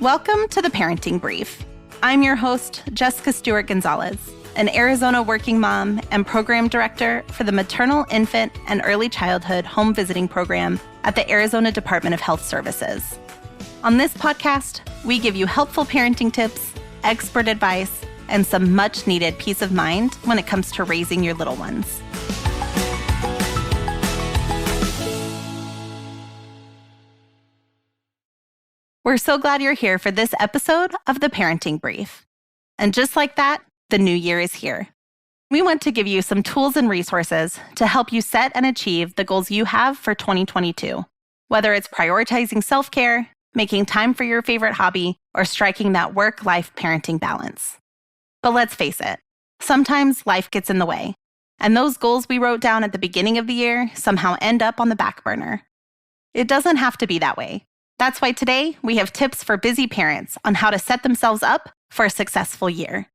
Welcome to the Parenting Brief. I'm your host, Jessica Stewart-Gonzalez, an Arizona working mom and program director for the Maternal, Infant, and Early Childhood Home Visiting Program at the Arizona Department of Health Services. On this podcast, we give you helpful parenting tips, expert advice, and some much-needed peace of mind when it comes to raising your little ones. We're so glad you're here for this episode of the Parenting Brief. And just like that, the new year is here. We want to give you some tools and resources to help you set and achieve the goals you have for 2022, whether it's prioritizing self-care, making time for your favorite hobby, or striking that work-life parenting balance. But let's face it, sometimes life gets in the way, and those goals we wrote down at the beginning of the year somehow end up on the back burner. It doesn't have to be that way. That's why today we have tips for busy parents on how to set themselves up for a successful year.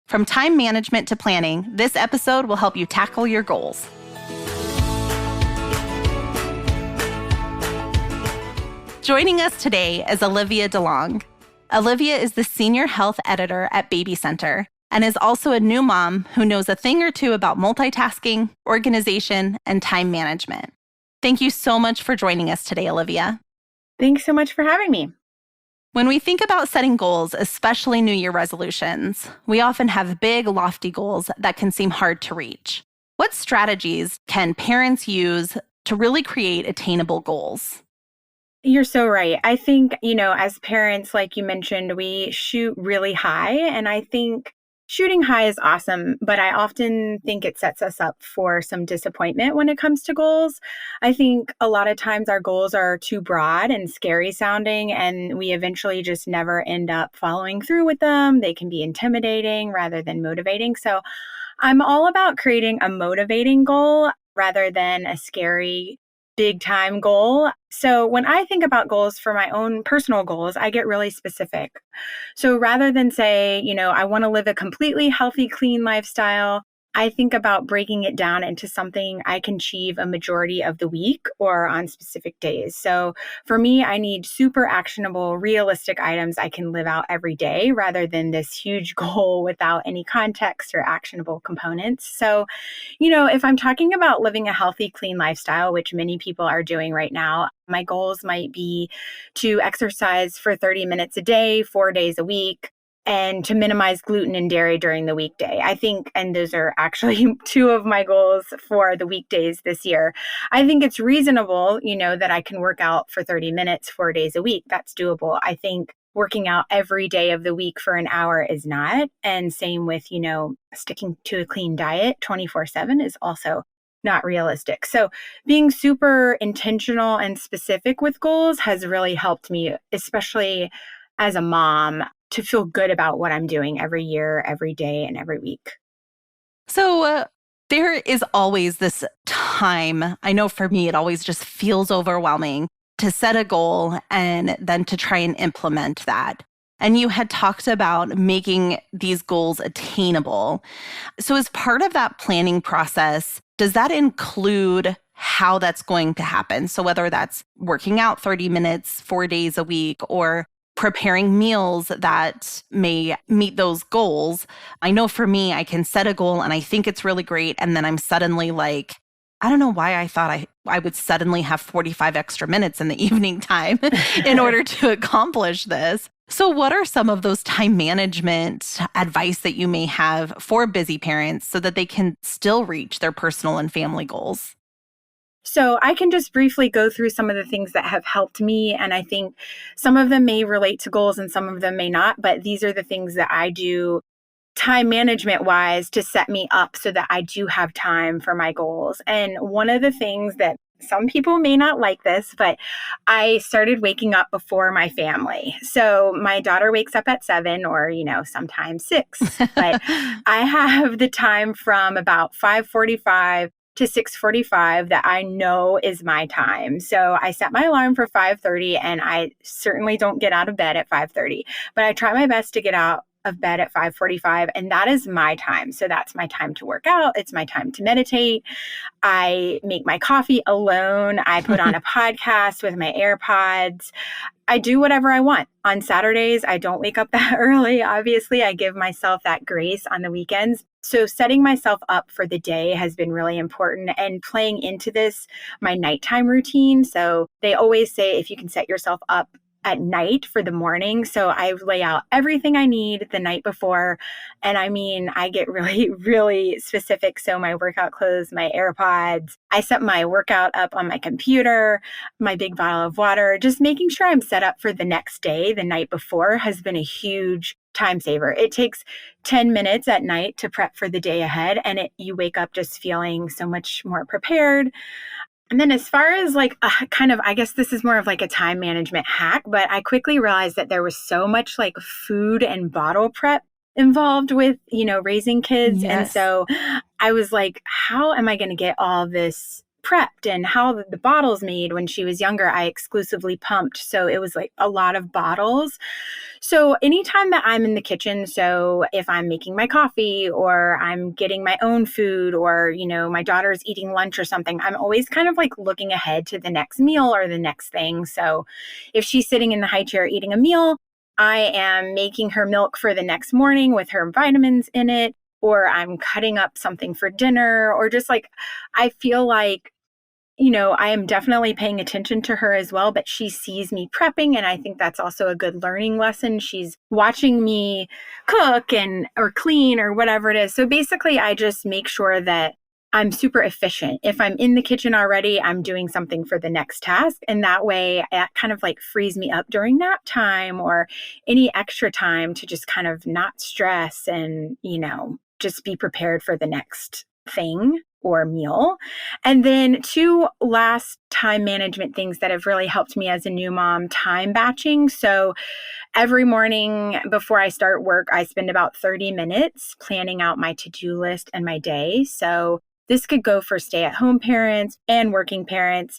From time management to planning, this episode will help you tackle your goals. Joining us today is Olivia DeLong. Olivia is the senior health editor at BabyCenter and is also a new mom who knows a thing or two about multitasking, organization, and time management. Thank you so much for joining us today, Olivia. Thanks so much for having me. When we think about setting goals, especially New Year resolutions, we often have big, lofty goals that can seem hard to reach. What strategies can parents use to really create attainable goals? You're so right. I think, as parents, like you mentioned, we shoot really high, and I think shooting high is awesome, but I often think it sets us up for some disappointment when it comes to goals. I think a lot of times our goals are too broad and scary sounding, and we eventually just never end up following through with them. They can be intimidating rather than motivating. So I'm all about creating a motivating goal rather than a scary big time goal. So when I think about goals for my own personal goals, I get really specific. So rather than say, I want to live a completely healthy, clean lifestyle, I think about breaking it down into something I can achieve a majority of the week or on specific days. So for me, I need super actionable, realistic items I can live out every day rather than this huge goal without any context or actionable components. So, if I'm talking about living a healthy, clean lifestyle, which many people are doing right now, my goals might be to exercise for 30 minutes a day, 4 days a week, and to minimize gluten and dairy during the weekday. I think, and those are actually two of my goals for the weekdays this year. I think it's reasonable, that I can work out for 30 minutes, 4 days a week. That's doable. I think working out every day of the week for an hour is not. And same with, sticking to a clean diet 24/7 is also not realistic. So being super intentional and specific with goals has really helped me, especially as a mom, to feel good about what I'm doing every year, every day, and every week. So there is always this time, I know for me, it always just feels overwhelming to set a goal and then to try and implement that. And you had talked about making these goals attainable. So as part of that planning process, does that include how that's going to happen? So whether that's working out 30 minutes, 4 days a week, or preparing meals that may meet those goals. I know for me, I can set a goal and I think it's really great. And then I'm suddenly like, I don't know why I thought I would suddenly have 45 extra minutes in the evening time in order to accomplish this. So what are some of those time management advice that you may have for busy parents so that they can still reach their personal and family goals? So I can just briefly go through some of the things that have helped me. And I think some of them may relate to goals and some of them may not, but these are the things that I do time management wise to set me up so that I do have time for my goals. And one of the things that some people may not like this, but I started waking up before my family. So my daughter wakes up at 7 or, sometimes 6, but I have the time from about 5:45 to 6:45 that I know is my time. So I set my alarm for 5:30 and I certainly don't get out of bed at 5:30, but I try my best to get out of bed at 5:45, and that is my time. So that's my time to work out. It's my time to meditate. I make my coffee alone. I put on a podcast with my AirPods. I do whatever I want. On Saturdays, I don't wake up that early. Obviously, I give myself that grace on the weekends. So setting myself up for the day has been really important, and playing into this, my nighttime routine. So they always say if you can set yourself up at night for the morning. So I lay out everything I need the night before. And I mean, I get really, really specific. So my workout clothes, my AirPods, I set my workout up on my computer, my big bottle of water, just making sure I'm set up for the next day the night before has been a huge time saver. It takes 10 minutes at night to prep for the day ahead, and you wake up just feeling so much more prepared. And then as far as like kind of, I guess this is more of like a time management hack, but I quickly realized that there was so much like food and bottle prep involved with, raising kids. Yes. And so I was like, how am I going to get all this prepped? And how the bottles made when she was younger, I exclusively pumped. So it was like a lot of bottles. So anytime that I'm in the kitchen, so if I'm making my coffee or I'm getting my own food or, my daughter's eating lunch or something, I'm always kind of like looking ahead to the next meal or the next thing. So if she's sitting in the high chair eating a meal, I am making her milk for the next morning with her vitamins in it, or I'm cutting up something for dinner, or just like, I feel like I am definitely paying attention to her as well, but she sees me prepping. And I think that's also a good learning lesson. She's watching me cook or clean or whatever it is. So basically, I just make sure that I'm super efficient. If I'm in the kitchen already, I'm doing something for the next task. And that way, it kind of like frees me up during nap time or any extra time to just kind of not stress and, just be prepared for the next thing or meal. And then 2 last time management things that have really helped me as a new mom: time batching. So every morning before I start work, I spend about 30 minutes planning out my to-do list and my day. So this could go for stay-at-home parents and working parents.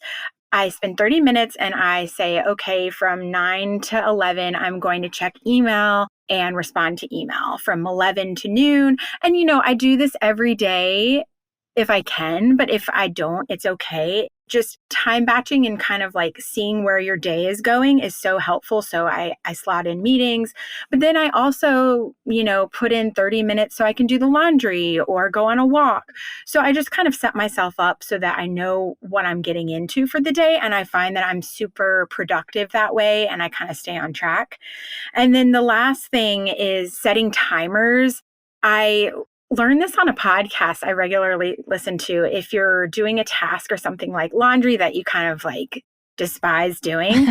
I spend 30 minutes and I say, okay, from 9 to 11, I'm going to check email and respond to email from 11 to noon. And, I do this every day if I can, but if I don't, it's okay. Just time batching and kind of like seeing where your day is going is so helpful. So I slot in meetings, but then I also, put in 30 minutes so I can do the laundry or go on a walk. So I just kind of set myself up so that I know what I'm getting into for the day. And I find that I'm super productive that way and I kind of stay on track. And then the last thing is setting timers. I learned this on a podcast I regularly listen to. If you're doing a task or something like laundry that you kind of like despise doing,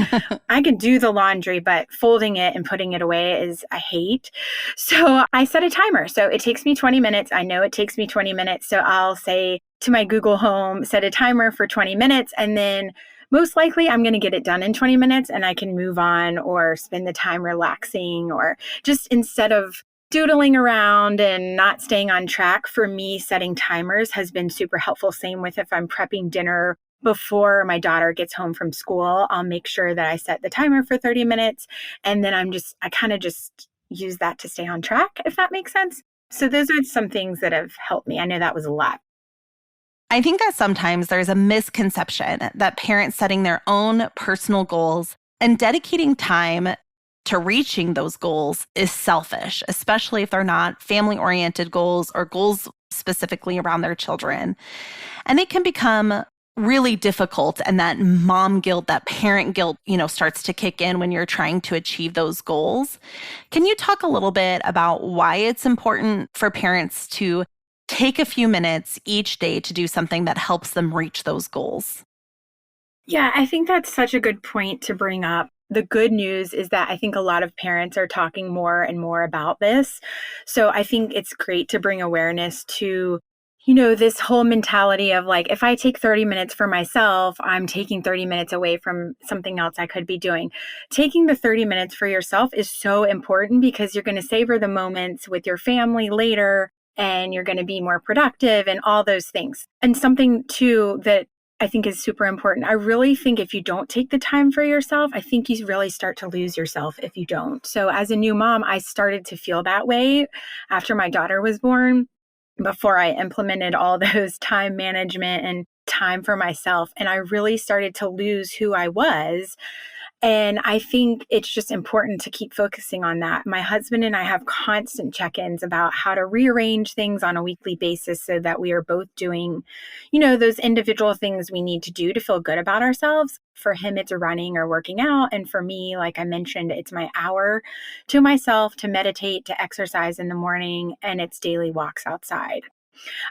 I can do the laundry, but folding it and putting it away I hate. So I set a timer. So it takes me 20 minutes. I know it takes me 20 minutes. So I'll say to my Google Home, set a timer for 20 minutes. And then most likely I'm going to get it done in 20 minutes and I can move on or spend the time relaxing, or just instead of doodling around and not staying on track. For me, setting timers has been super helpful. Same with if I'm prepping dinner before my daughter gets home from school, I'll make sure that I set the timer for 30 minutes. And then I kind of just use that to stay on track, if that makes sense. So those are some things that have helped me. I know that was a lot. I think that sometimes there's a misconception that parents setting their own personal goals and dedicating time to reaching those goals is selfish, especially if they're not family-oriented goals or goals specifically around their children. And it can become really difficult, and that mom guilt, that parent guilt, starts to kick in when you're trying to achieve those goals. Can you talk a little bit about why it's important for parents to take a few minutes each day to do something that helps them reach those goals? Yeah, I think that's such a good point to bring up. The good news is that I think a lot of parents are talking more and more about this. So I think it's great to bring awareness to, this whole mentality of like, if I take 30 minutes for myself, I'm taking 30 minutes away from something else I could be doing. Taking the 30 minutes for yourself is so important because you're going to savor the moments with your family later and you're going to be more productive and all those things. And something too that I think is super important. I really think if you don't take the time for yourself, I think you really start to lose yourself if you don't. So as a new mom, I started to feel that way after my daughter was born, before I implemented all those time management and time for myself, and I really started to lose who I was. And I think it's just important to keep focusing on that. My husband and I have constant check-ins about how to rearrange things on a weekly basis so that we are both doing, those individual things we need to do to feel good about ourselves. For him, it's running or working out. And for me, like I mentioned, it's my hour to myself to meditate, to exercise in the morning, and it's daily walks outside.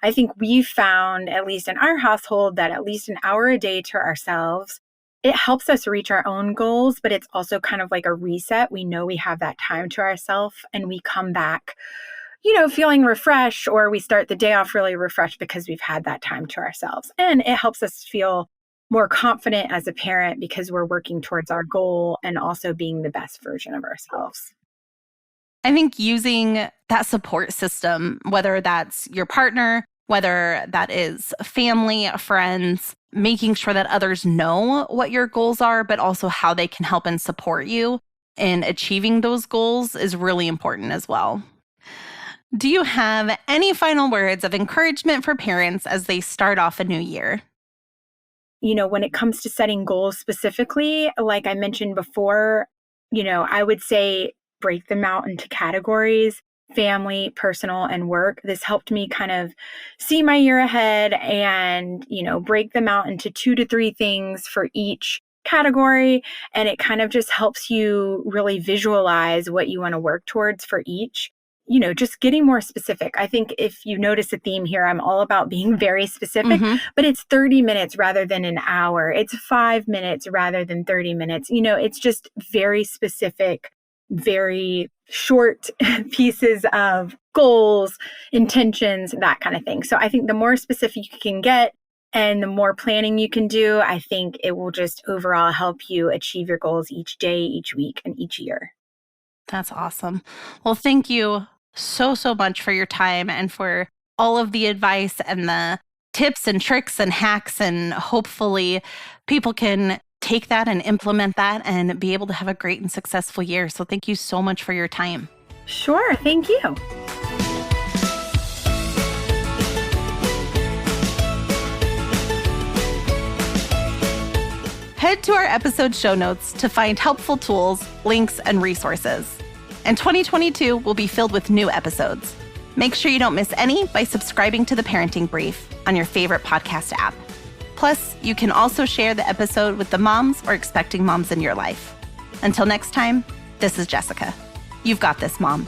I think we've found, at least in our household, that at least an hour a day to ourselves, it helps us reach our own goals, but it's also kind of like a reset. We know we have that time to ourselves and we come back, feeling refreshed, or we start the day off really refreshed because we've had that time to ourselves. And it helps us feel more confident as a parent because we're working towards our goal and also being the best version of ourselves. I think using that support system, whether that's your partner, whether that is family, friends, making sure that others know what your goals are, but also how they can help and support you in achieving those goals is really important as well. Do you have any final words of encouragement for parents as they start off a new year? When it comes to setting goals specifically, like I mentioned before, I would say break them out into categories: family, personal, and work. This helped me kind of see my year ahead and, break them out into 2 to 3 things for each category. And it kind of just helps you really visualize what you want to work towards for each. Just getting more specific. I think if you notice a theme here, I'm all about being very specific, but it's 30 minutes rather than an hour. It's 5 minutes rather than 30 minutes. It's just very specific, very short pieces of goals, intentions, that kind of thing. So I think the more specific you can get and the more planning you can do, I think it will just overall help you achieve your goals each day, each week, and each year. That's awesome. Well, thank you so much for your time and for all of the advice and the tips and tricks and hacks. And hopefully people can take that and implement that and be able to have a great and successful year. So thank you so much for your time. Sure. Thank you. Head to our episode show notes to find helpful tools, links, and resources. And 2022 will be filled with new episodes. Make sure you don't miss any by subscribing to The Parenting Brief on your favorite podcast app. Plus, you can also share the episode with the moms or expecting moms in your life. Until next time, this is Jessica. You've got this, Mom.